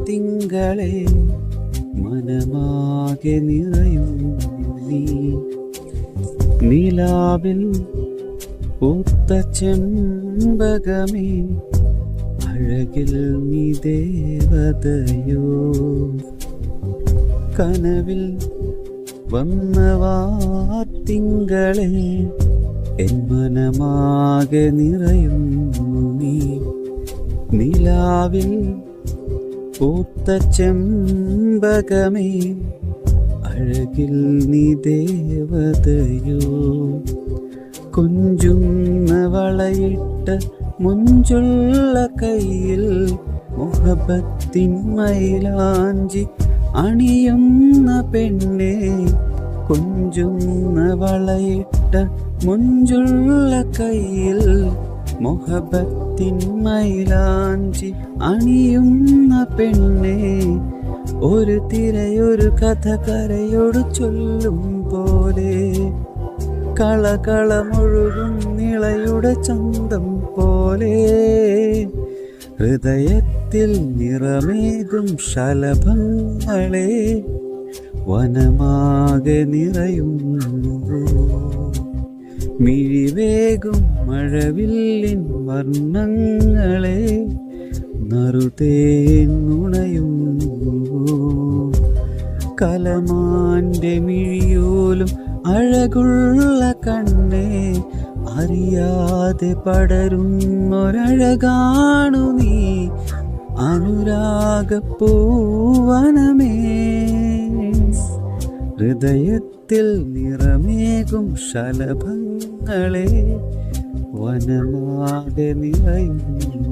തിങ്കളെ മനമാകെ നിറയും നീ. നിലാവിൽ പൂത്ത ചെമ്പകമേ അഴകിൽ നീ ദേവതയോ. കനവിൽ വന്നവാത്തിങ്കളെ എൻ മനമാകെ നിറയുന്നു നീ. നിലാവിൽ പൂത്ത ചെമ്പകമേ അഴകിൽ നീ ദേവതയോ. കൊഞ്ചുന്ന വളയിട്ട മുഞ്ചുള്ള കയ്യിൽ മുഹബത്തിൻ മൈലാഞ്ചി അണിയുന്ന പെണ്ണെ. കൊഞ്ചുന്ന വളയിട്ട മുഞ്ചുള്ള കയ്യിൽ മുഹബത്തിൻ മൈലാഞ്ചി അണിയുന്ന പെണ്ണെ. ഒരു തിരയൊരു കഥ കരയോട് ചൊല്ലും പോലെ കളകളമൊഴുകും നിളയുടെ ചന്തം പോലെ. ഹൃദയത്തിൽ നിറമേകും ശലഭങ്ങളെ വനമാകെ നിറയുന്നു. മിഴിവേകും മഴവില്ലിൻ വർണ്ണങ്ങളെ നറുതേൻ നുണയുന്നു. കലമാന്റെ മിഴിയോലും അഴകുള്ള കണ്ണേ അറിയാതെ പടരുന്നൊരഴകാണു നീ. അനുരാഗപ്പൂവനമേ ഹൃദയത്തിൽ നിറമേകും ശലഭങ്ങളെ വനമാകെ നിറയുന്നു.